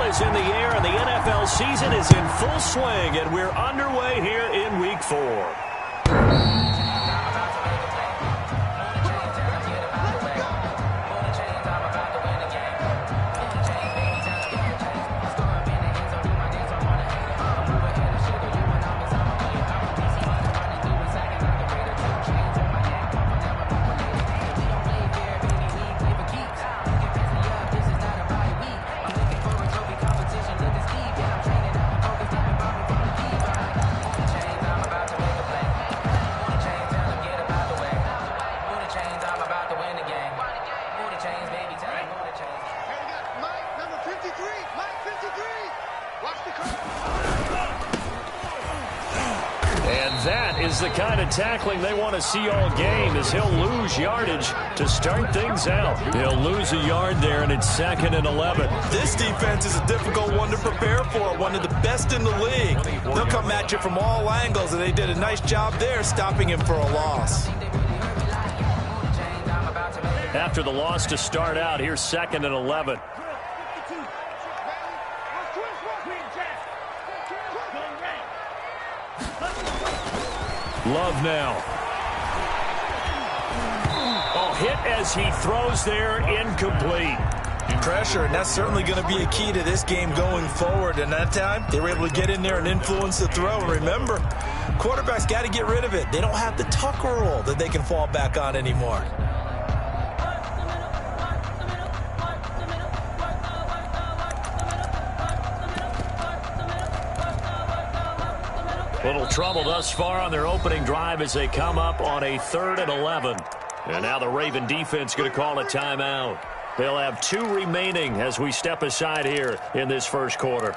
is in the air, and the NFL season is in full swing, and we're underway here in Week 4. Is the kind of tackling they want to see all game, as he'll lose yardage to start things out. He'll lose a yard there, and it's 2nd and 11. This defense is a difficult one to prepare for, one of the best in the league. They'll come at you from all angles, and they did a nice job there stopping him for a loss. After the loss to start out, here's 2nd and 11. Love now. Oh, hit as he throws there, incomplete. Pressure, and that's certainly going to be a key to this game going forward. And that time, they were able to get in there and influence the throw. And remember, quarterbacks got to get rid of it. They don't have the Tucker rule that they can fall back on anymore. Little trouble thus far on their opening drive as they come up on a 3rd and 11. And now the Raven defense going to call a timeout. They'll have 2 remaining as we step aside here in this first quarter.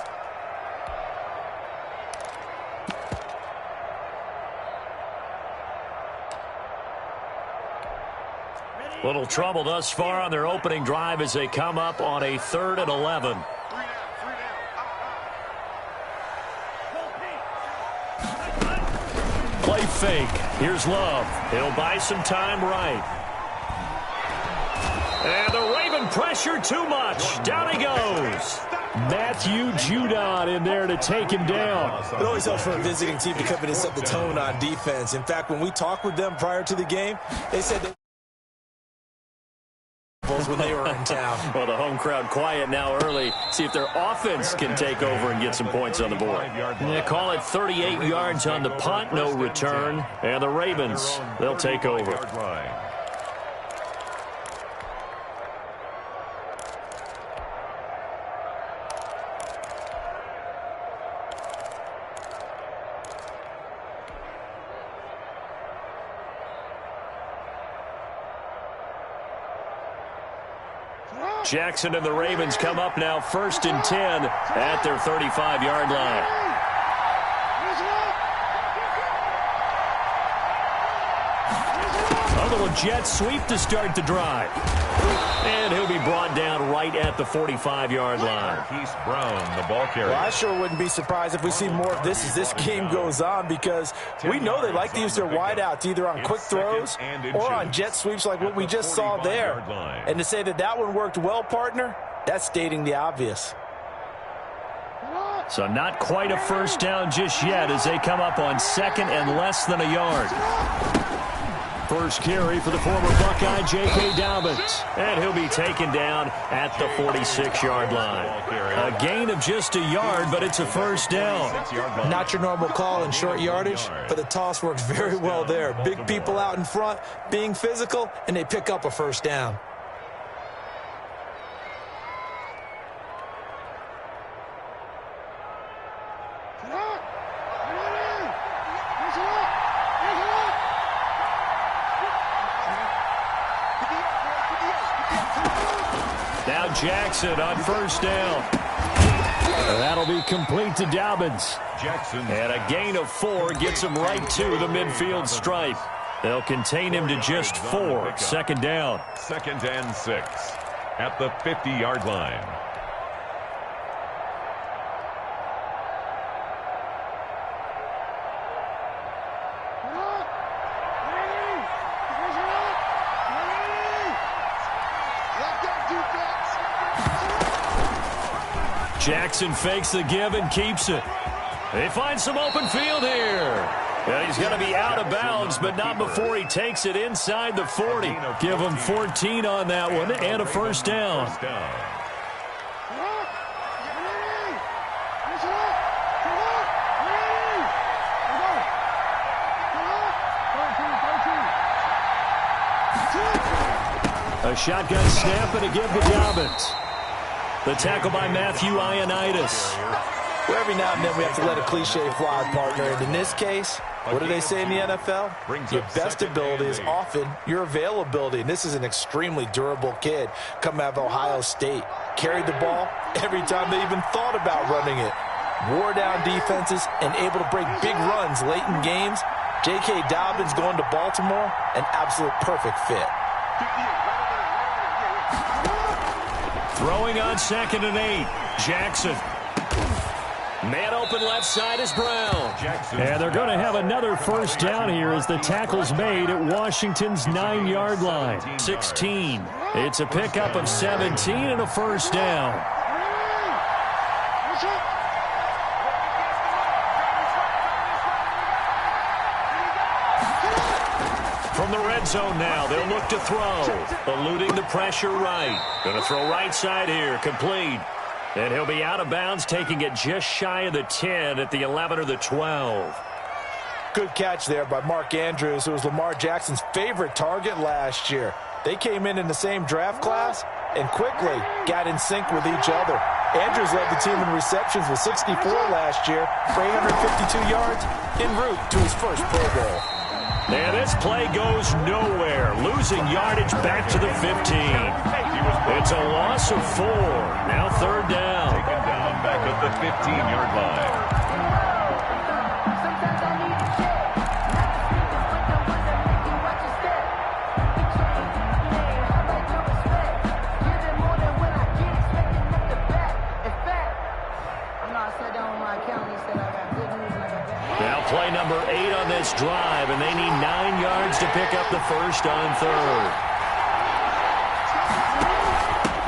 Little trouble thus far on their opening drive as they come up on a 3rd and 11. Play fake. Here's Love. He'll buy some time right. And the Raven pressure too much. Down he goes. Matthew Judon in there to take him down. It always helps for a visiting team to come in and set the tone on defense. In fact, when we talked with them prior to the game, they said they when they were in town. Well, the home crowd quiet now early. See if their offense can take over and get some points on the board. They call it 38 yards on the punt, no return. And the Ravens, they'll take over. Jackson and the Ravens come up now 1st and 10 at their 35-yard line. A little jet sweep to start the drive. And he'll be brought down right at the 45-yard line. Keith Brown, the ball carrier. Well, I sure wouldn't be surprised if we see more of this as this game goes on, because we know they like to use their wideouts either on quick throws or on jet sweeps like what we just saw there. And to say that that one worked well, partner, that's stating the obvious. So not quite a first down just yet as they come up on 2nd and less than a yard. First carry for the former Buckeye, J.K. Dobbins. And he'll be taken down at the 46-yard line. A gain of just a yard, but it's a first down. Not your normal call in short yardage, but the toss works very well there. Big people out in front, being physical, and they pick up a first down. Now Jackson on first down. That'll be complete to Dobbins. Jackson. And a gain of 4 gets him right to the midfield stripe. They'll contain him to just 4. Second down. 2nd and 6 at the 50-yard line. Jackson fakes the give and keeps it. They find some open field here. And he's going to be out of bounds, but not before he takes it inside the 40. Give him 14 on that one and a first down. A shotgun snap and a give to Dobbins. The tackle by Matthew Ioannidis. Well, every now and then we have to let a cliche fly, partner. And in this case, what do they say in the NFL? Your best ability is often your availability. And this is an extremely durable kid coming out of Ohio State. Carried the ball every time they even thought about running it. Wore down defenses and able to break big runs late in games. J.K. Dobbins going to Baltimore, an absolute perfect fit. Throwing on 2nd and 8. Jackson. Man open left side is Brown. And they're going to have another first down here as the tackle's made at Washington's 9-yard line. 16. It's a pickup of 17 and a first down. From the red zone now, they'll look to throw. Eluding the pressure right. Going to throw right side here, complete. And he'll be out of bounds, taking it just shy of the 10 at the 11 or the 12. Good catch there by Mark Andrews, who was Lamar Jackson's favorite target last year. They came in the same draft class and quickly got in sync with each other. Andrews led the team in receptions with 64 last year for 852 yards en route to his first Pro Bowl. And this play goes nowhere, losing yardage back to the 15. It's a loss of 4. Now 3rd down. Taken down back at the 15-yard line. Now play number 8 on this drive, and they need 9 yards to pick up the first on 3rd.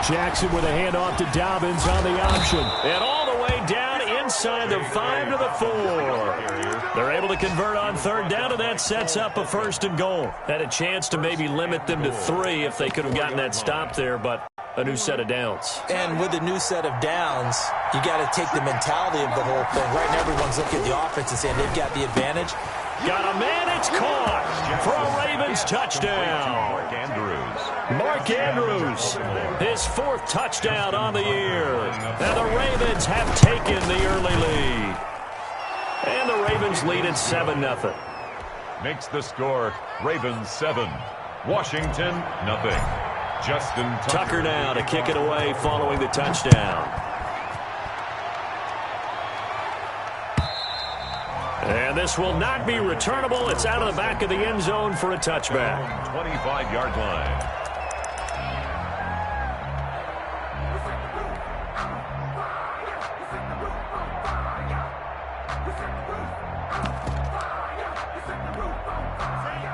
Jackson with a handoff to Dobbins on the option. And all the way down inside the 5 to the 4. They're able to convert on 3rd down, and that sets up a 1st and goal. Had a chance to maybe limit them to 3 if they could have gotten that stop there, but a new set of downs. And with a new set of downs, you got to take the mentality of the whole thing. Right now, everyone's looking at the offense and saying they've got the advantage. Got a man, it's caught for a Ravens touchdown. Mark Andrews, his 4th touchdown on the year. And the Ravens have taken the early lead. And the Ravens lead at 7-0. Makes the score Ravens 7, Washington nothing. Justin Tucker now to kick it away following the touchdown. And this will not be returnable. It's out of the back of the end zone for a touchback. 25-yard line.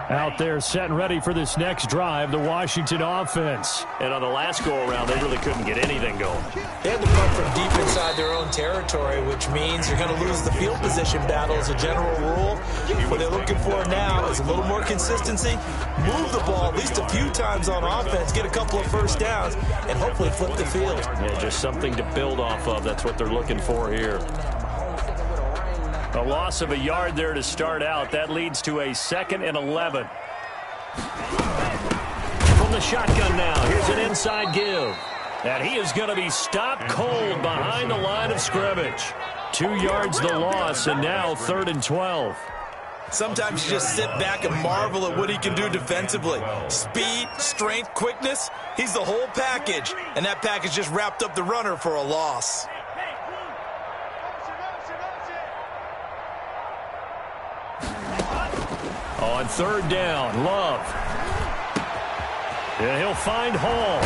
Out there set and ready for this next drive, the Washington offense. And on the last go-around, they really couldn't get anything going. They had to run from deep inside their own territory, which means you're going to lose the field position battle as a general rule. What they're looking for now is a little more consistency, move the ball at least a few times on offense, get a couple of first downs, and hopefully flip the field. Yeah, just something to build off of. That's what they're looking for here. A loss of a yard there to start out. That leads to a 2nd and 11. From the shotgun now, here's an inside give. And he is going to be stopped cold behind the line of scrimmage. 2 yards the loss, and now 3rd and 12. Sometimes you just sit back and marvel at what he can do defensively. Speed, strength, quickness, he's the whole package. And that package just wrapped up the runner for a loss. On 3rd down, Love. And he'll find Hall.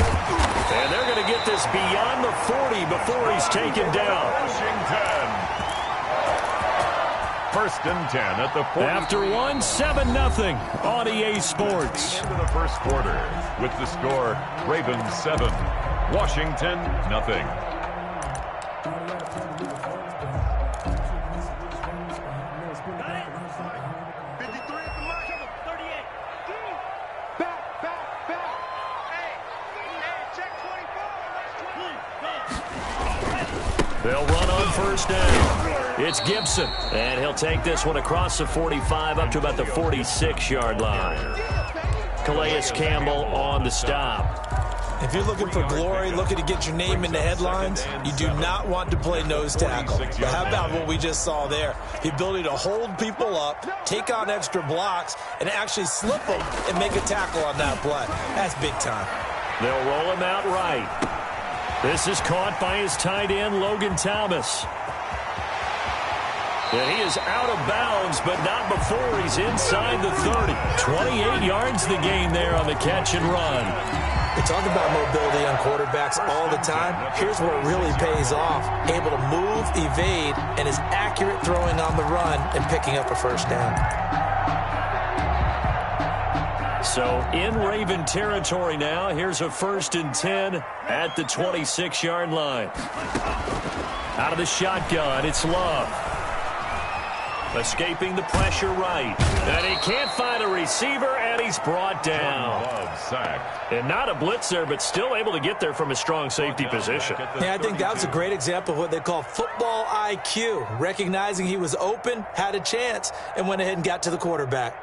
And they're going to get this beyond the 40 before he's taken down. Washington. 1st and 10 at the 40. After 1, 7-0 on EA Sports. Into the first quarter with the score Ravens 7, Washington nothing. They'll run on first down. It's Gibson, and he'll take this one across the 45 up to about the 46-yard line. Calais Campbell on the stop. If you're looking for glory, looking to get your name in the headlines, you do not want to play nose tackle. But how about what we just saw there? The ability to hold people up, take on extra blocks, and actually slip them and make a tackle on that play. That's big time. They'll roll him out right. This is caught by his tight end, Logan Thomas. And he is out of bounds, but not before he's inside the 30. 28 yards the gain there on the catch and run. We talk about mobility on quarterbacks all the time. Here's where it really pays off. Able to move, evade, and is accurate throwing on the run and picking up a first down. So in Raven territory now, here's a 1st and 10 at the 26-yard line. Out of the shotgun, it's Love. Escaping the pressure right. And he can't find a receiver, and he's brought down. And not a blitzer, but still able to get there from a strong safety position. Yeah, I think that was a great example of what they call football IQ. Recognizing he was open, had a chance, and went ahead and got to the quarterback.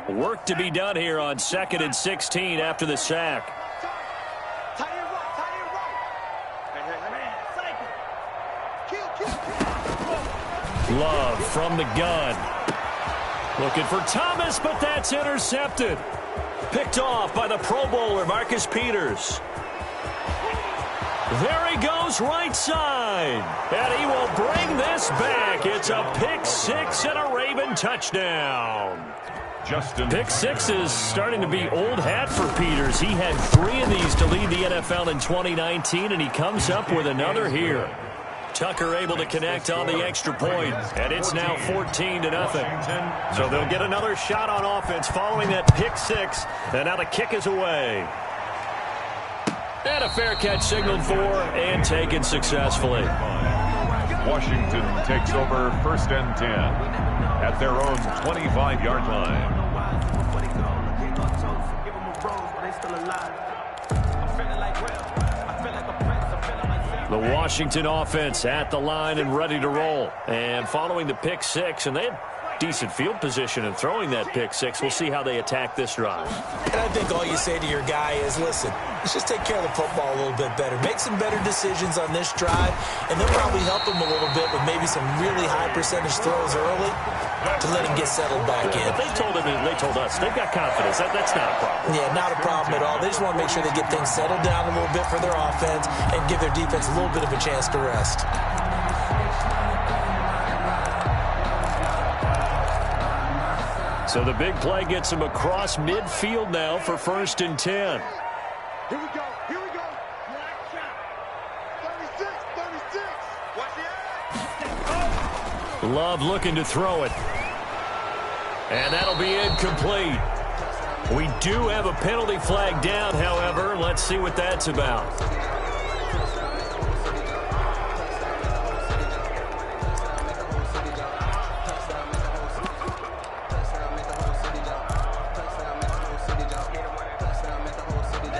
Work to be done here on 2nd and 16 after the sack. Love from the gun. Looking for Thomas, but that's intercepted. Picked off by the Pro Bowler, Marcus Peters. There he goes, right side. And he will bring this back. It's a pick six and a Raven touchdown. Pick six is starting to be old hat for Peters. He had 3 of these to lead the NFL in 2019, and he comes up with another here. Tucker able to connect on the extra point, and it's now 14-0. So they'll get another shot on offense following that pick six, and now the kick is away. And a fair catch signaled for and taken successfully. Washington takes over 1st and 10 at their own 25-yard line. The Washington offense at the line and ready to roll. And following the pick six, and they had decent field position in throwing that pick six. We'll see how they attack this drive. And I think all you say to your guy is, listen, let's just take care of the football a little bit better. Make some better decisions on this drive, and they'll probably help him a little bit with maybe some really high percentage throws early to let him get settled back in. But they told him, and they told us, they've got confidence. That's not a problem. Yeah, not a problem at all. They just want to make sure they get things settled down a little bit for their offense and give their defense a little bit of a chance to rest. So the big play gets him across midfield now for 1st and 10. Here we go. Here we go. 36, 36. Watch the Love looking to throw it. And that'll be incomplete. We do have a penalty flag down, however. Let's see what that's about.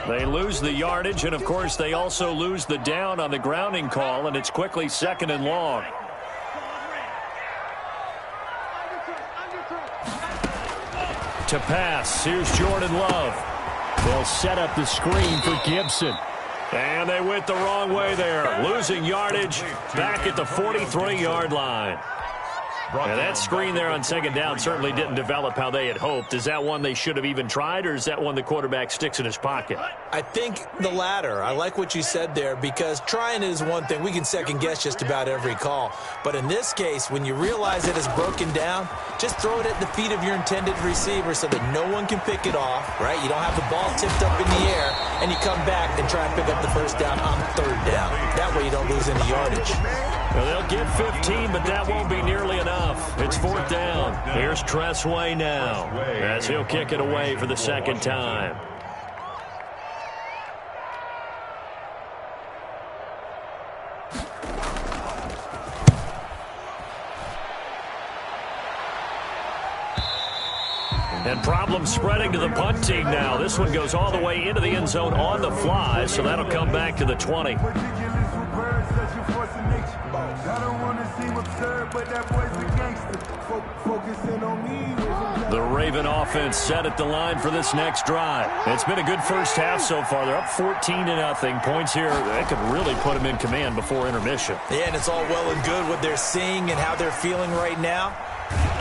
They lose the yardage, and, of course, they also lose the down on the grounding call, and it's quickly 2nd and long. To pass, here's Jordan Love. They'll set up the screen for Gibson. And they went the wrong way there, losing yardage back at the 43-yard line. And that screen there on 2nd down certainly didn't develop how they had hoped. Is that one they should have even tried, or is that one the quarterback sticks in his pocket? I think the latter. I like what you said there, because trying is one thing. We can second-guess just about every call. But in this case, when you realize it is broken down, just throw it at the feet of your intended receiver so that no one can pick it off, right? You don't have the ball tipped up in the air, and you come back and try and pick up the first down on 3rd down. That way you don't lose any yardage. Well, they'll get 15, but that won't be nearly enough. It's 4th down. Here's Tressway now as he'll kick it away for the 2nd time. And problems spreading to the punt team now. This one goes all the way into the end zone on the fly, so that'll come back to the 20. The Raven offense set at the line for this next drive. It's been a good first half so far. They're up 14-0. Points here, they could really put them in command before intermission. Yeah, and it's all well and good what they're seeing and how they're feeling right now.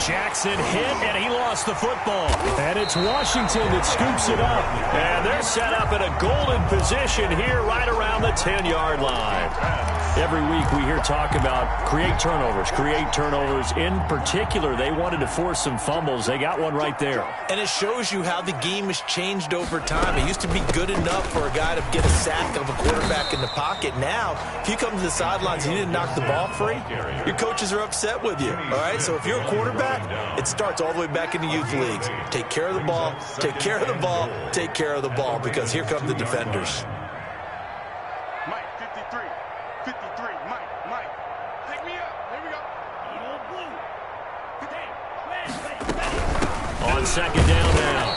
Jackson hit, and he lost the football. And it's Washington that scoops it up. And they're set up in a golden position here right around the 10-yard line. Every week we hear talk about create turnovers. In particular, they wanted to force some fumbles. They got one right there. And it shows you how the game has changed over time. It used to be good enough for a guy to get a sack of a quarterback in the pocket. Now, if you come to the sidelines and you didn't knock the ball free, your coaches are upset with you. All right, so if you're a quarterback, it starts all the way back in the youth leagues. Take care of the ball, take care of the ball, take care of the ball, because here come the defenders. Mike, 53, Mike, pick me up. Here we go. On second down now,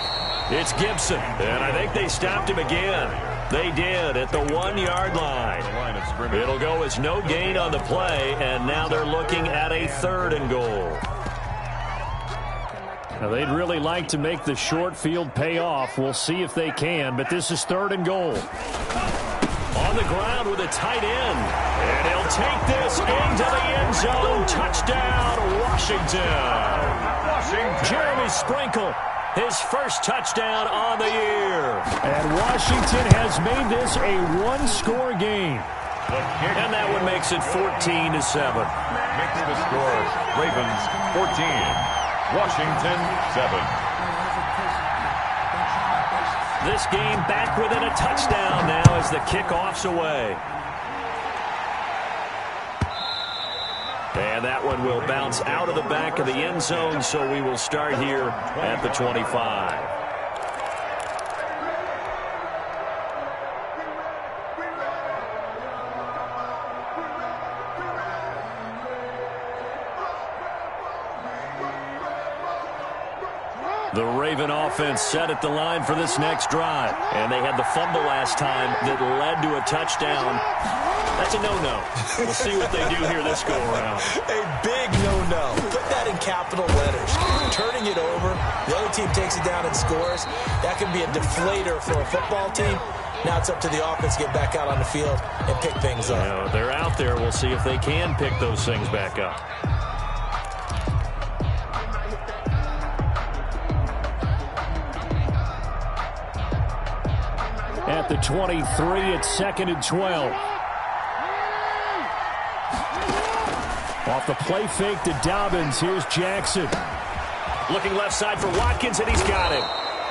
it's Gibson. And I think they stopped him again. They did at the 1-yard line. It'll go as no gain on the play, and now they're looking at a 3rd and goal. Now, they'd really like to make the short field pay off. We'll see if they can, but this is 3rd and goal. On the ground with a tight end. And he'll take this into the end zone. Touchdown, Washington. Jeremy Sprinkle, his first touchdown on the year. And Washington has made this a one-score game. And that one makes it 14-7. Makes the score Ravens 14. Washington 7. This game back within a touchdown now as the kickoff's away. And that one will bounce out of the back of the end zone, so we will start here at the 25. The Raven offense set at the line for this next drive. And they had the fumble last time that led to a touchdown. That's a no-no. We'll see what they do here this go-around. A big no-no. Put that in capital letters. Turning it over, the other team takes it down and scores. That can be a deflator for a football team. Now it's up to the offense to get back out on the field and pick things up. You know, they're out there. We'll see if they can pick those things back up. At the 23, it's 2nd and 12. Off the play fake to Dobbins, here's Jackson. Looking left side for Watkins, and he's got it.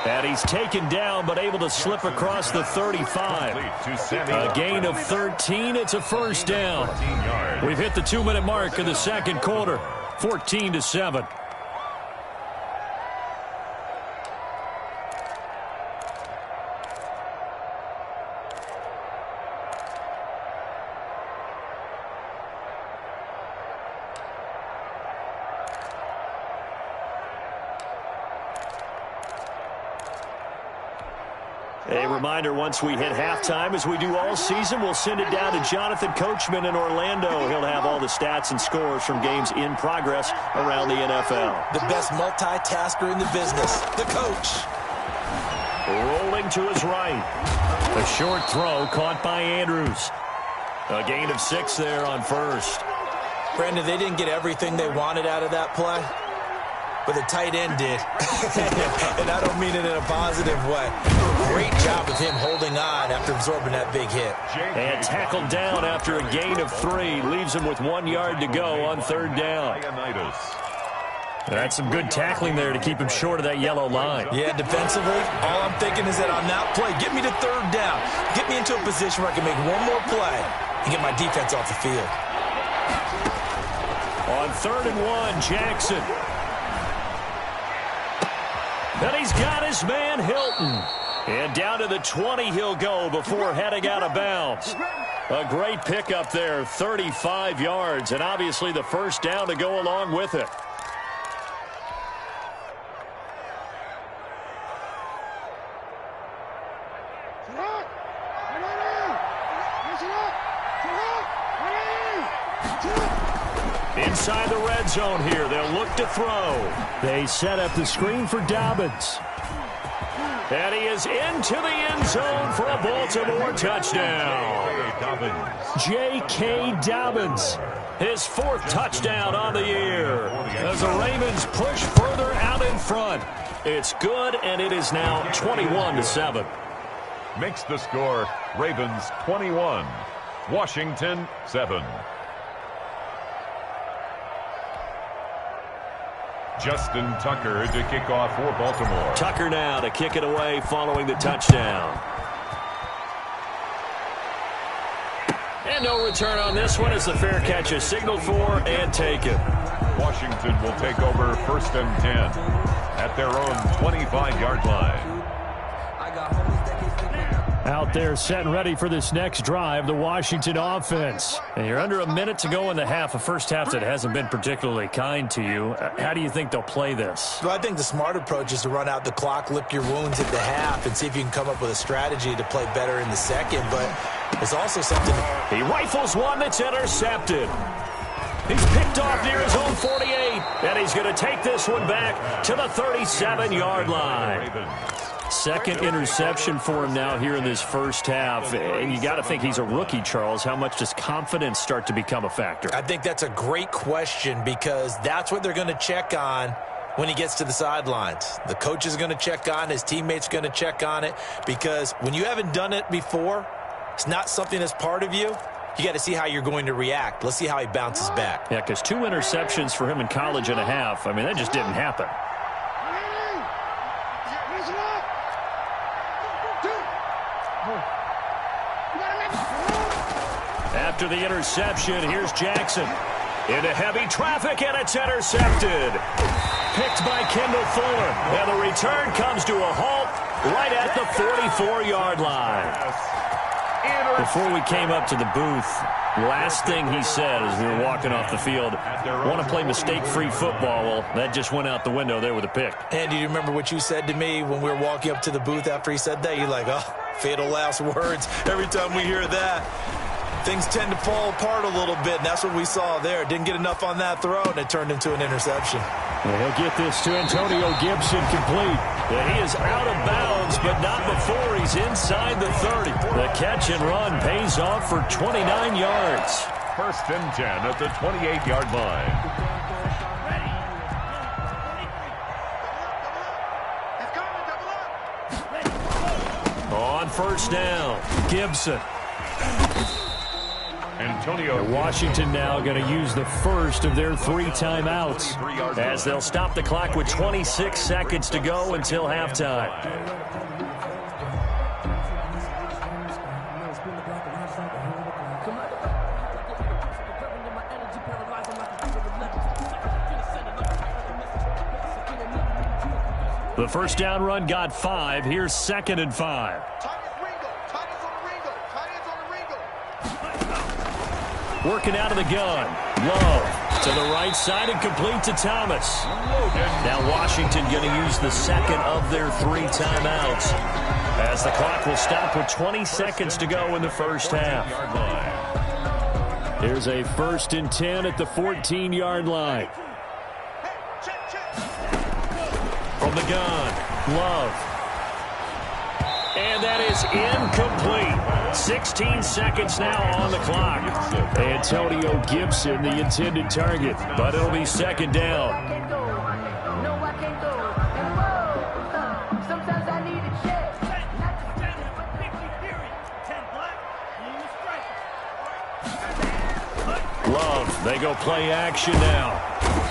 And he's taken down, but able to slip across the 35. A gain of 13, it's a first down. We've hit the 2-minute mark of the second quarter, 14-7. A reminder, once we hit halftime, as we do all season, we'll send it down to Jonathan Coachman in Orlando. He'll have all the stats and scores from games in progress around the NFL. The best multitasker in the business, the coach. Rolling to his right. A short throw caught by Andrews. A gain of 6 there on first. Brandon, they didn't get everything they wanted out of that play, but the tight end did. And I don't mean it in a positive way. Great job of him holding on after absorbing that big hit. And tackled down after a gain of 3. Leaves him with 1 yard to go on 3rd down. That's some good tackling there to keep him short of that yellow line. Yeah, defensively, all I'm thinking is that on that play, get me to 3rd down. Get me into a position where I can make one more play and get my defense off the field. On 3rd and 1, Jackson. And he's got his man, Hilton. And down to the 20 he'll go before heading out of bounds. A great pickup there, 35 yards, and obviously the first down to go along with it. Inside the red zone here, they'll look to throw. They set up the screen for Dobbins. And he is into the end zone for a Baltimore touchdown. J.K. Dobbins, his 4th touchdown on the year. As the Ravens push further out in front. It's good, and it is now 21-7. Makes the score Ravens 21, Washington 7. Justin Tucker to kick off for Baltimore. Tucker now to kick it away following the touchdown. And no return on this one as the fair catch is signaled for and taken. Washington will take over 1st and 10 at their own 25-yard line. Out there set and ready for this next drive, the Washington offense. And you're under a minute to go in the half, a first half that hasn't been particularly kind to you. How do you think they'll play this? Well, I think the smart approach is to run out the clock, lick your wounds at the half, and see if you can come up with a strategy to play better in the second. But it's also something. He rifles one that's intercepted. He's picked off near his own 48, and he's going to take this one back to the 37-yard line. 2nd interception for him now here in this first half. And you got to think he's a rookie, Charles. How much does confidence start to become a factor? I think that's a great question because that's what they're going to check on when he gets to the sidelines. The coach is going to check on, his teammates are going to check on it, because when you haven't done it before, it's not something that's part of you. You got to see how you're going to react. Let's see how he bounces back. Yeah, because 2 interceptions for him in college and a half. I mean, that just didn't happen. After the interception, here's Jackson. Into heavy traffic, and it's intercepted. Picked by Kendall Fuller. And the return comes to a halt right at the 44-yard line. Before we came up to the booth, last thing he said as we were walking off the field, want to play mistake-free football. Well, that just went out the window there with a pick. And do you remember what you said to me when we were walking up to the booth after he said that? You're like, oh, fatal last words. Every time we hear that, things tend to fall apart a little bit, and that's what we saw there. Didn't get enough on that throw, and it turned into an interception. Well, he'll get this to Antonio Gibson complete. Yeah, he is out of bounds, but not before he's inside the 30. The catch and run pays off for 29 yards. 1st and 10 at the 28-yard line. On 1st down, Gibson. Antonio. Washington now going to use the first of their 3 timeouts as they'll stop the clock with 26 seconds to go until halftime. The first down run got 5. Here's 2nd and 5. Working out of the gun. Love to the right side and complete to Thomas. Now Washington going to use the 2nd of their 3 timeouts as the clock will stop with 20 seconds to go in the first half. Here's a 1st and 10 at the 14-yard line. From the gun, Love. And that is incomplete. 16 seconds now on the clock. Antonio Gibson, the intended target, but it'll be 2nd down. Love, they go play action now.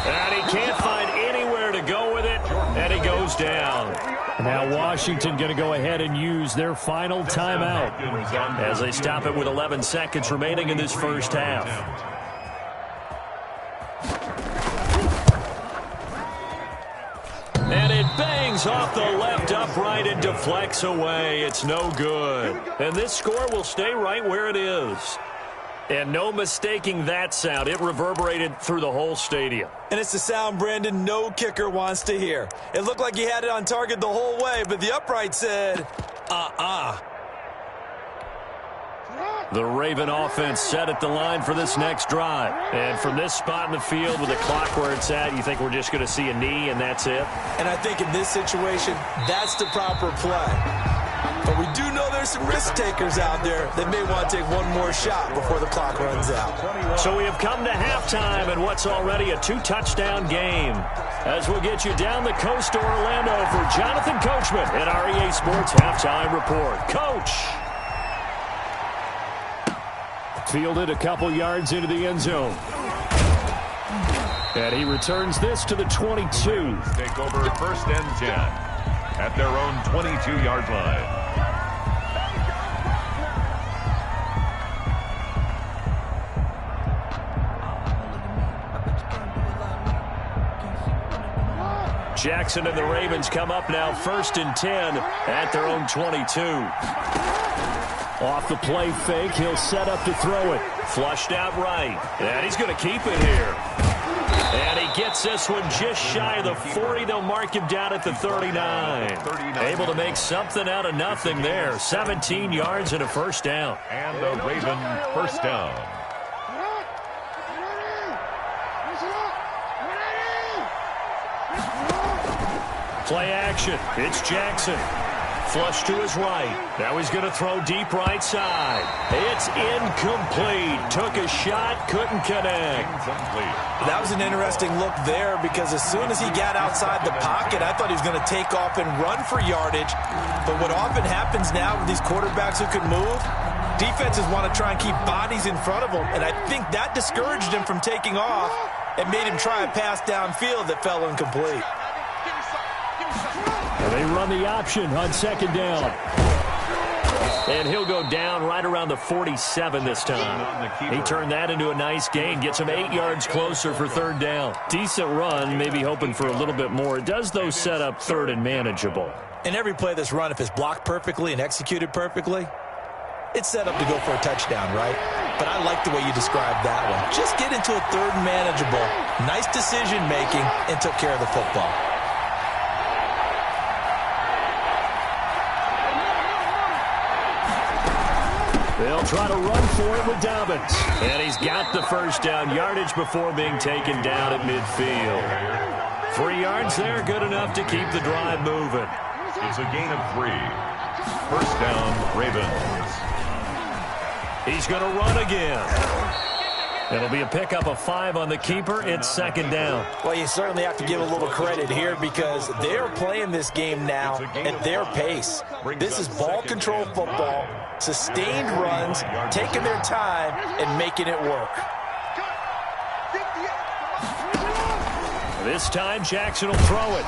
And he can't find anywhere to go with it, and he goes down. Now Washington going to go ahead and use their final timeout as they stop it with 11 seconds remaining in this first half. And it bangs off the left upright and deflects away. It's no good. And this score will stay right where it is. And no mistaking that sound. It reverberated through the whole stadium. And it's the sound, Brandon, no kicker wants to hear. It looked like he had it on target the whole way, but the upright said, The Raven offense set at the line for this next drive. And from this spot in the field with the clock where it's at, you think we're just going to see a knee and that's it? And I think in this situation, that's the proper play. But we do know there's some risk takers out there that may want to take one more shot before the clock runs out. So we have come to halftime in what's already a 2-touchdown game. As we'll get you down the coast to Orlando for Jonathan Coachman at our EA Sports Halftime Report. Coach! Fielded a couple yards into the end zone. And he returns this to the 22. Take over 1st and 10 at their own 22-yard line. Jackson and the Ravens come up now 1st and 10 at their own 22. Off the play fake, he'll set up to throw it. Flushed out right. And he's going to keep it here. And he gets this one just shy of the 40. They'll mark him down at the 39. Able to make something out of nothing there. 17 yards and a 1st down. And the Raven 1st down. Play action. It's Jackson. Flush to his right. Now he's going to throw deep right side. It's incomplete. Took a shot, couldn't connect. That was an interesting look there because as soon as he got outside the pocket, I thought he was going to take off and run for yardage. But what often happens now with these quarterbacks who can move, defenses want to try and keep bodies in front of them. And I think that discouraged him from taking off and made him try a pass downfield that fell incomplete. They run the option on 2nd down. And he'll go down right around the 47 this time. He turned that into a nice gain. Gets him 8 yards closer for 3rd down. Decent run, maybe hoping for a little bit more. It does, though, set up 3rd and manageable. In every play this run, if it's blocked perfectly and executed perfectly, it's set up to go for a touchdown, right? But I like the way you described that one. Just get into a 3rd and manageable. Nice decision-making and took care of the football. They'll try to run for it with Dobbins. And he's got the 1st down yardage before being taken down at midfield. 3 yards there, good enough to keep the drive moving. It's a gain of 3. 1st down, Ravens. He's going to run again. It'll be a pickup of 5 on the keeper. It's 2nd down. Well, you certainly have to give a little credit here because they're playing this game now at their pace. This is ball control football, sustained runs, taking their time, and making it work. This time, Jackson will throw it.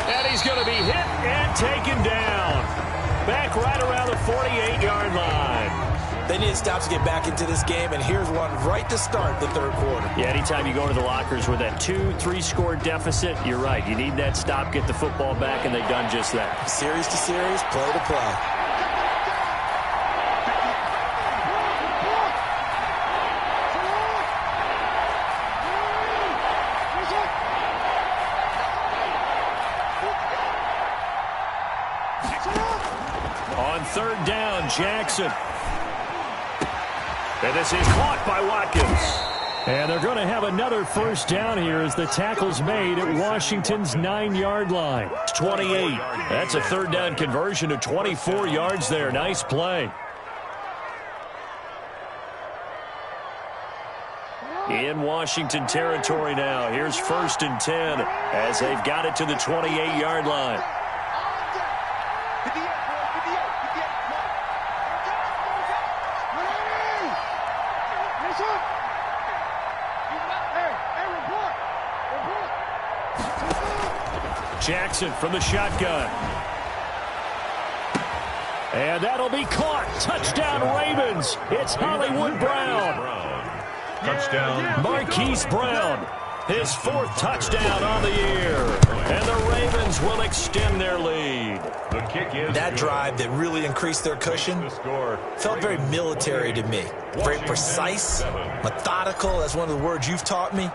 And he's going to be hit and taken down. Back right around the 48-yard line. They need stops to get back into this game, and here's one right to start the 3rd quarter. Yeah, anytime you go to the lockers with that 2-3 score deficit, you're right. You need that stop, get the football back, and they've done just that. Series to series, play to play. On 3rd down, Jackson. And this is caught by Watkins. And they're going to have another 1st down here as the tackle's made at Washington's 9-yard line. It's 28. That's a 3rd down conversion to 24 yards there. Nice play. In Washington territory now. Here's 1st and 10 as they've got it to the 28-yard line. Jackson from the shotgun. And that'll be caught. Touchdown Ravens. It's Hollywood Brown. Touchdown. Marquise Brown. His 4th touchdown on the year. And the Ravens will extend their lead. The kick is that drive that really increased their cushion felt very military to me. Very precise, methodical, that's one of the words you've taught me.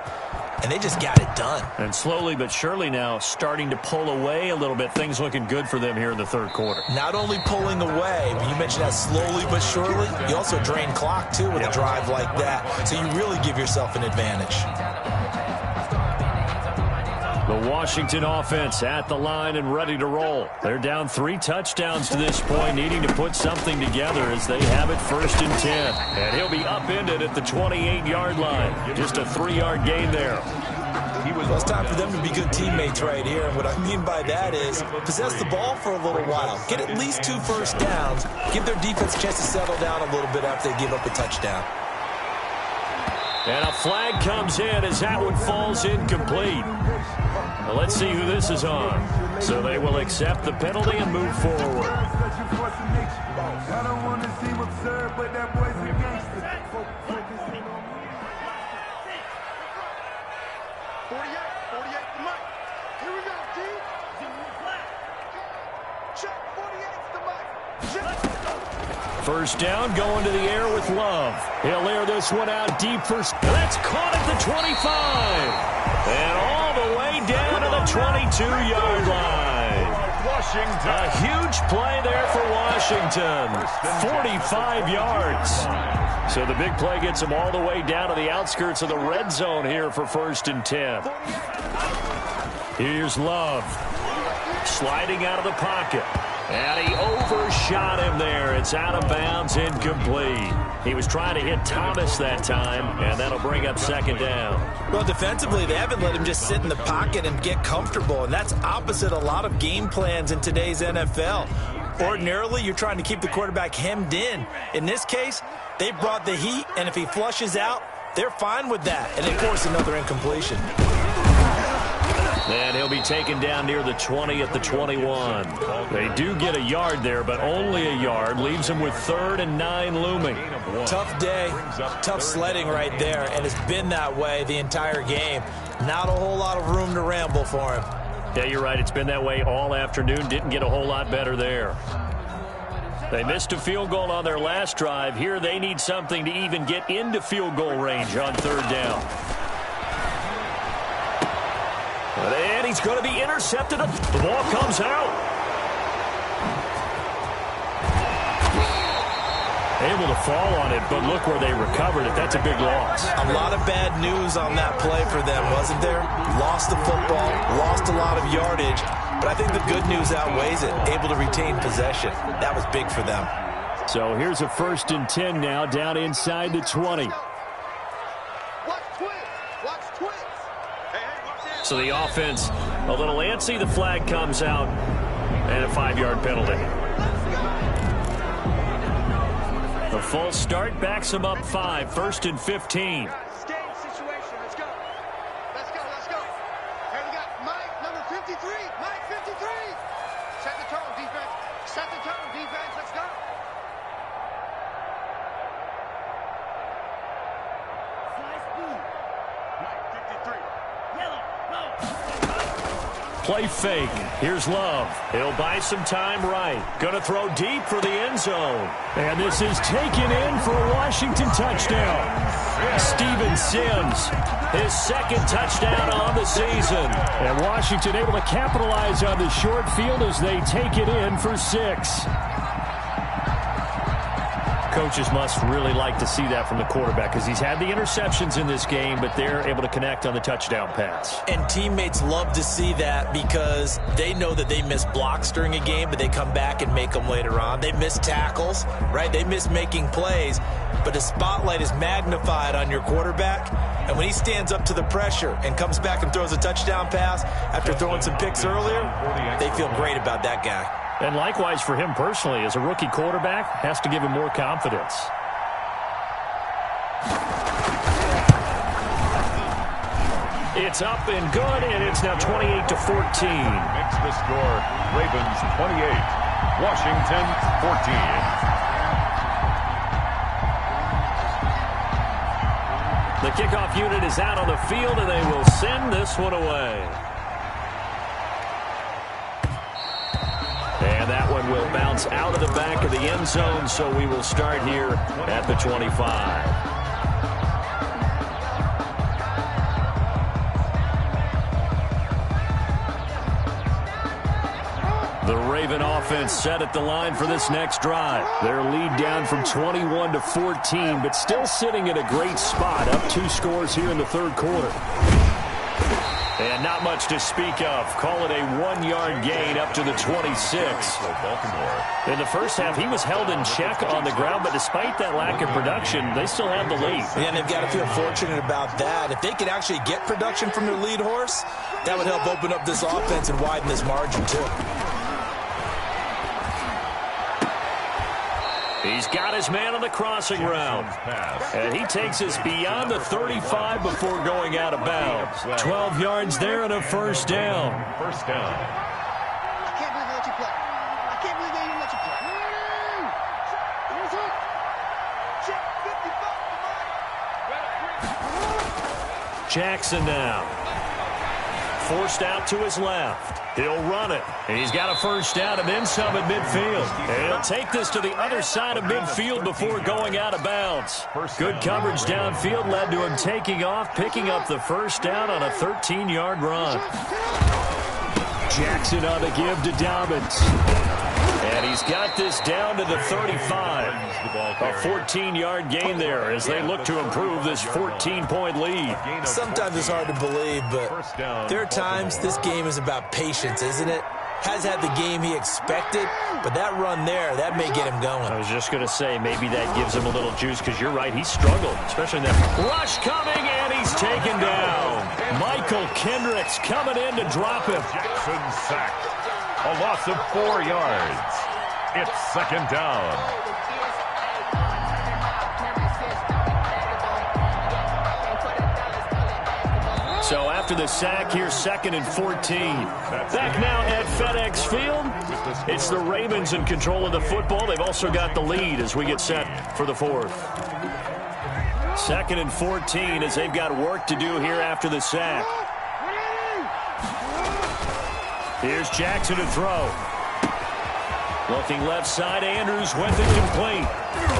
and they just got it done. And slowly but surely now starting to pull away a little bit. Things looking good for them here in the third quarter. Not only pulling away, but you mentioned that slowly but surely, you also drain clock, too, with a drive like that. So you really give yourself an advantage. The Washington offense at the line and ready to roll. They're down 3 touchdowns to this point, needing to put something together as they have it 1st and 10. And he'll be upended at the 28-yard line. Just a 3-yard gain there. Well, it's time for them to be good teammates right here. And what I mean by that is possess the ball for a little while. Get at least 2 first downs. Give their defense a chance to settle down a little bit after they give up a touchdown. And a flag comes in as that one falls incomplete. Well, let's see who this is on. So they will accept the penalty and move forward. First down, going to the air with Love. He'll air this one out deep for... That's caught at the 25. And all the way down to the 22-yard line. A huge play there for Washington. 45 yards. So the big play gets them all the way down to the outskirts of the red zone here for 1st and 10. Here's Love. Sliding out of the pocket. And he overshot him there. It's out of bounds, incomplete. He was trying to hit Thomas that time, and that'll bring up 2nd down. Well, defensively, they haven't let him just sit in the pocket and get comfortable, and that's opposite a lot of game plans in today's NFL. Ordinarily, you're trying to keep the quarterback hemmed in. In this case, they brought the heat, and if he flushes out, they're fine with that, and they force another incompletion. And he'll be taken down near the 20 at the 21. They do get a yard there, but only a yard. Leaves them with 3rd and 9 looming. Tough day, tough sledding right there, and it's been that way the entire game. Not a whole lot of room to ramble for him. Yeah, you're right. It's been that way all afternoon. Didn't get a whole lot better there. They missed a field goal on their last drive. Here they need something to even get into field goal range on 3rd down. And he's going to be intercepted. The ball comes out. Able to fall on it, but look where they recovered it. That's a big loss. A lot of bad news on that play for them, wasn't there? Lost the football, lost a lot of yardage, but I think the good news outweighs it. Able to retain possession. That was big for them. So here's a 1st and 10 now, down inside the 20. So the offense a little antsy. The flag comes out and a 5-yard penalty. The full start backs them up 5. 1st and 15. Play fake. Here's Love. He'll buy some time right. Gonna throw deep for the end zone. And this is taken in for a Washington touchdown. Steven Sims, his 2nd touchdown on the season. And Washington able to capitalize on the short field as they take it in for 6. Coaches must really like to see that from the quarterback because he's had the interceptions in this game, but they're able to connect on the touchdown pass. And teammates love to see that because they know that they miss blocks during a game, but they come back and make them later on. They miss tackles, right? They miss making plays, but the spotlight is magnified on your quarterback. And when he stands up to the pressure and comes back and throws a touchdown pass after throwing some picks earlier, they feel great about that guy. And likewise for him personally, as a rookie quarterback, has to give him more confidence. It's up and good, and it's now 28-14. Makes the score Ravens 28, Washington 14. The kickoff unit is out on the field, and they will send this one away. And that one will bounce out of the back of the end zone, so we will start here at the 25. Raven offense set at the line for this next drive. Their lead down from 21 to 14, but still sitting at a great spot, up 2 scores here in the third quarter. And not much to speak of. Call it a 1-yard gain up to the 26. In the first half, he was held in check on the ground, but despite that lack of production, they still have the lead. Yeah, and they've got to feel fortunate about that. If they could actually get production from their lead horse, that would help open up this offense and widen this margin, too. He's got his man on the crossing route. And he takes us beyond the 35 before going out of bounds. 12 yards there and a first down. First down. I can't believe they let you play. I can't believe they even let you play. Check 55. Jackson now. Forced out to his left. He'll run it. And he's got a first down and then some at midfield. And he'll take this to the other side of midfield before going out of bounds. Good coverage downfield led to him taking off, picking up the first down on a 13-yard run. Jackson on the give to Dobbins. And he's got this down to the 35. A 14-yard gain there as they look to improve this 14-point lead. Sometimes it's hard to believe, but there are times this game is about patience, isn't it? Has had the game he expected, but that run there, that may get him going. I was just going to say, maybe that gives him a little juice, because you're right, he struggled, especially in that rush coming, and he's taken down. Michael Kendricks coming in to drop him. Jackson sacked. A loss of 4 yards. It's second down. So after the sack, here's 2nd and 14. Back now at FedEx Field. It's the Ravens in control of the football. They've also got the lead as we get set for the 4th. 2nd and 14 as they've got work to do here after the sack. Here's Jackson to throw. Looking left side, Andrews with it complete.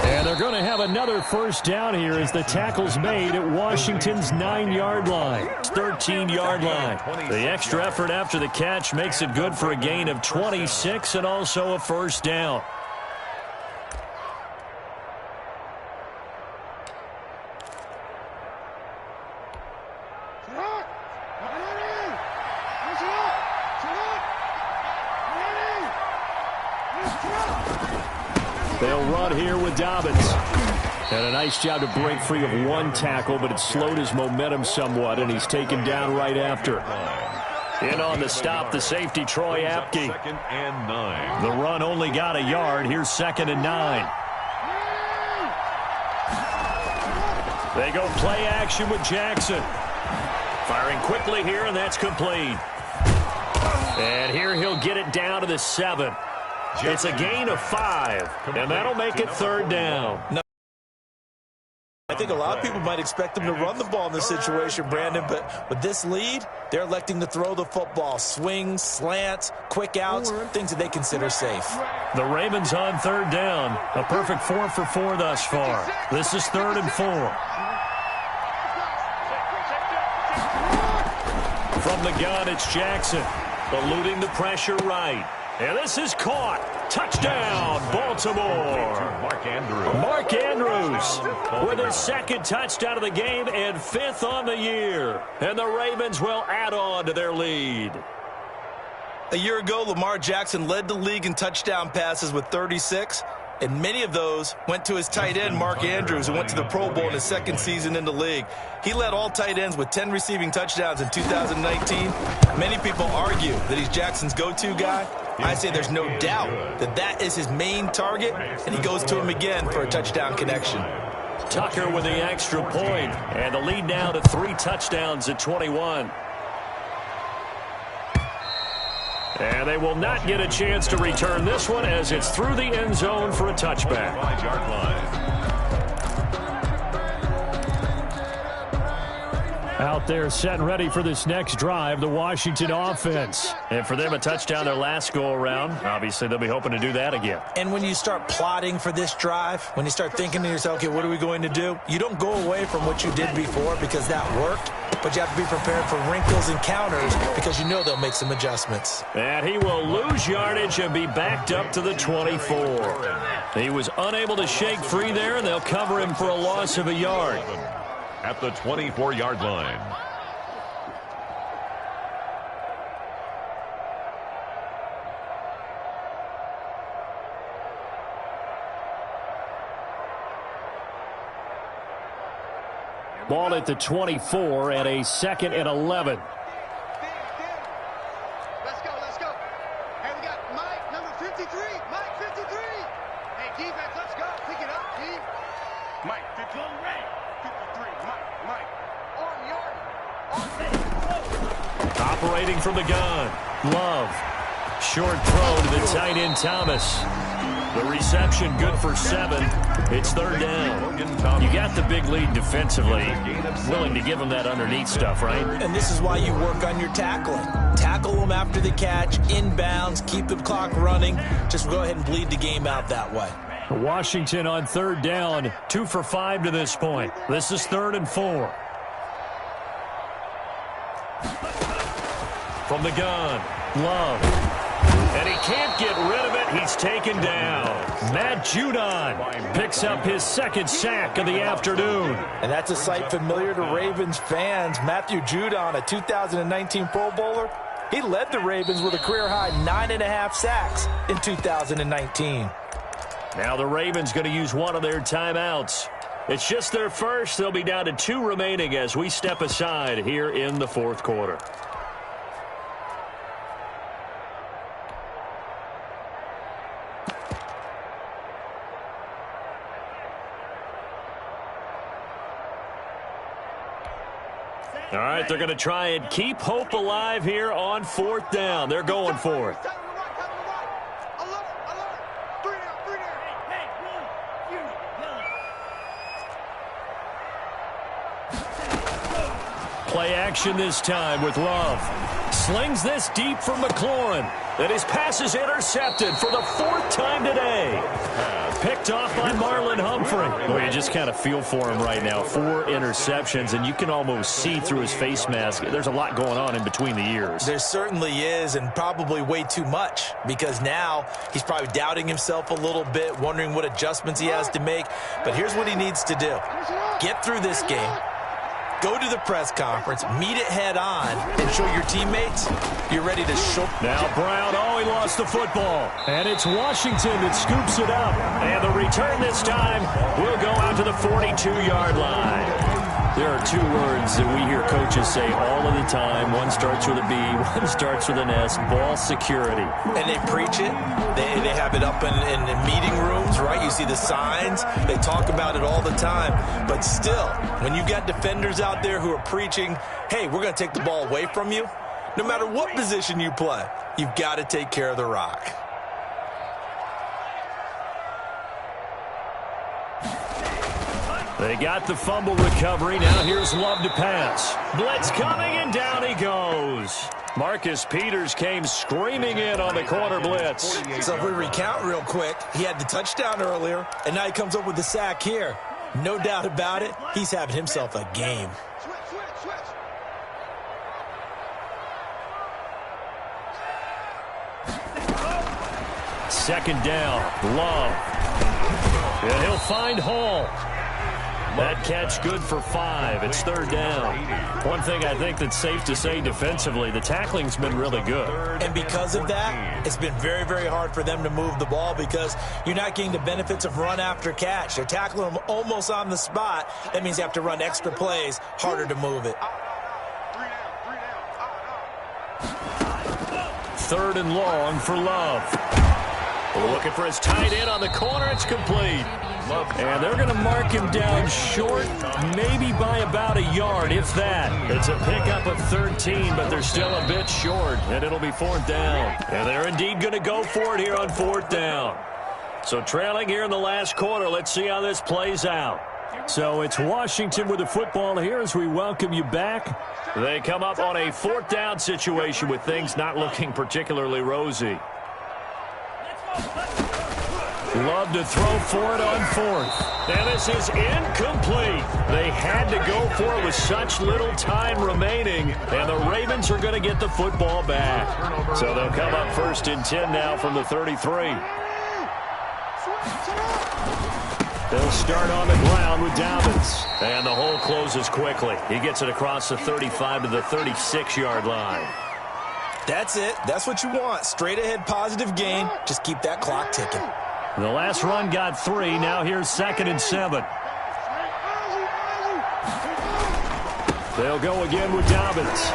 And they're going to have another first down here as the tackle's made at Washington's 9-yard line. 13-yard line. The extra effort after the catch makes it good for a gain of 26 and also a first down. They'll run here with Dobbins. And a nice job to break free of one tackle, but it slowed his momentum somewhat, and he's taken down right after. In on the stop, the safety, Troy Apke. 2nd and 9. The run only got a yard. Here's 2nd and 9. They go play action with Jackson. Firing quickly here, and that's complete. And here he'll get it down to the 7. It's a gain of 5, and that'll make it 3rd down. No, I think a lot of people might expect them to run the ball in this situation, Brandon, but with this lead, they're electing to throw the football. Swings, slants, quick outs, things that they consider safe. The Ravens on 3rd down. A perfect 4 for 4 thus far. This is 3rd and 4. From the gun, it's Jackson. Eluding the pressure right. And this is caught. Touchdown, Baltimore. Mark Andrews with his 2nd touchdown of the game and 5th on the year. And the Ravens will add on to their lead. A year ago, Lamar Jackson led the league in touchdown passes with 36. And many of those went to his tight end, Mark Andrews, who went to the Pro Bowl in his 2nd season in the league. He led all tight ends with 10 receiving touchdowns in 2019. Many people argue that he's Jackson's go-to guy. I say there's no doubt that that is his main target, and he goes to him again for a touchdown connection. Tucker with the extra point, and the lead now to 3 touchdowns at 21. And they will not get a chance to return this one as it's through the end zone for a touchback. 5-yard line. Out there set and ready for this next drive, the Washington offense. And for them, a touchdown their last go-around. Obviously, they'll be hoping to do that again. And when you start plotting for this drive, when you start thinking to yourself, okay, what are we going to do? You don't go away from what you did before because that worked. but you have to be prepared for wrinkles and counters because you know they'll make some adjustments. And he will lose yardage and be backed up to the 24. He was unable to shake free there, and they'll cover him for a loss of a yard. At the 24-yard line. Ball at the 24 and a 2nd and 11. Let's go, let's go. Hey, we got Mike, number 53. Mike, 53. Hey, defense, let's go. Pick it up, G. Mike, 53. Mike. On. Operating from the gun. Love. Short throw to the tight end, Thomas. The reception good for 7. It's 3rd down. You got the big lead defensively. Willing to give them that underneath stuff, right? And this is why you work on your tackling. Tackle them after the catch, inbounds, keep the clock running. Just go ahead and bleed the game out that way. Washington on 3rd down, 2 for 5 to this point. This is 3rd and 4. From the gun, Love. And he can't get rid of it. He's taken down. Matt Judon picks up his 2nd sack of the afternoon. And that's a sight familiar to Ravens fans. Matthew Judon, a 2019 Pro Bowler, he led the Ravens with a career-high 9.5 sacks in 2019. Now the Ravens going to use one of their timeouts. It's just their first. They'll be down to 2 remaining as we step aside here in the 4th quarter. All right, they're going to try and keep hope alive here on 4th down. They're going for it. Play action this time with Love. Slings this deep for McLaurin. And his pass is intercepted for the 4th time today. Picked off by Marlon Humphrey. Well, you just kind of feel for him right now. 4 interceptions, and you can almost see through his face mask. There's a lot going on in between the ears. There certainly is, and probably way too much, because now he's probably doubting himself a little bit, wondering what adjustments he has to make. But here's what he needs to do. Get through this game. Go to the press conference, meet it head on, and show your teammates you're ready to show. Now Brown, he lost the football. And it's Washington that scoops it up. And the return this time will go out to the 42-yard line. There are 2 words that we hear coaches say all of the time. One starts with a B, one starts with an S, ball security. And they preach it. They have it up in meeting rooms, right? You see the signs. They talk about it all the time. But still, when you got defenders out there who are preaching, hey, we're going to take the ball away from you, no matter what position you play, you've got to take care of the rock. They got the fumble recovery. Now here's Love to pass. Blitz coming, and down he goes. Marcus Peters came screaming in on the corner blitz. So if we recount real quick, he had the touchdown earlier, and now he comes up with the sack here. No doubt about it, he's having himself a game. Second down, Love. And he'll find Hall. That catch good for 5. It's 3rd down. One thing I think that's safe to say defensively, the tackling's been really good. And because of that, it's been very, very hard for them to move the ball because you're not getting the benefits of run after catch. They're tackling them almost on the spot. That means you have to run extra plays, harder to move it. 3rd and long for Love. Looking for his tight end on the corner. It's complete. And they're going to mark him down short, maybe by about a yard, if that. It's a pickup of 13, but they're still a bit short, and it'll be 4th down. And they're indeed going to go for it here on 4th down. So trailing here in the last quarter. Let's see how this plays out. So it's Washington with the football here as we welcome you back. They come up on a 4th down situation with things not looking particularly rosy. Love to throw for it on fourth. And this is incomplete. They had to go for it with such little time remaining, and the Ravens are going to get the football back. So they'll come up 1st and 10 now from the 33. They'll start on the ground with Dobbins. And the hole closes quickly. He gets it across the 35 to the 36-yard line. That's it. That's what you want. Straight ahead positive gain. Just keep that clock ticking. The last run got 3. Now here's 2nd and 7. They'll go again with Dobbins.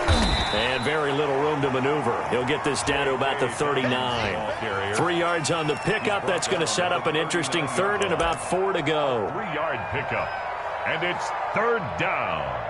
And very little room to maneuver. He'll get this down to about the 39. 3 yards on the pickup. That's going to set up an interesting 3rd and about 4 to go. 3-yard pickup. And it's 3rd down.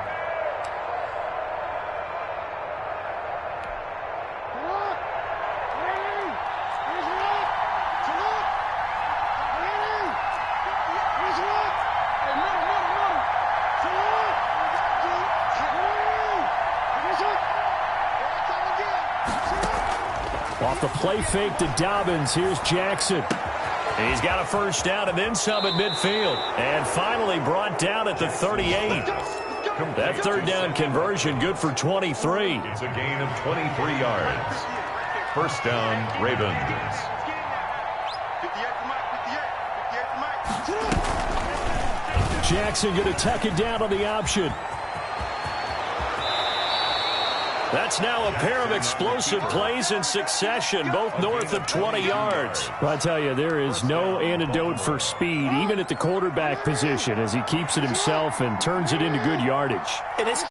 Off the play fake to Dobbins. Here's Jackson. He's got a 1st down and then some at midfield. And finally brought down at the 38. That 3rd down conversion good for 23. It's a gain of 23 yards. 1st down, Ravens. Jackson going to tuck it down on the option. That's now a pair of explosive plays in succession, both north of 20 yards. Well, I tell you, there is no antidote for speed, even at the quarterback position, as he keeps it himself and turns it into good yardage. And it's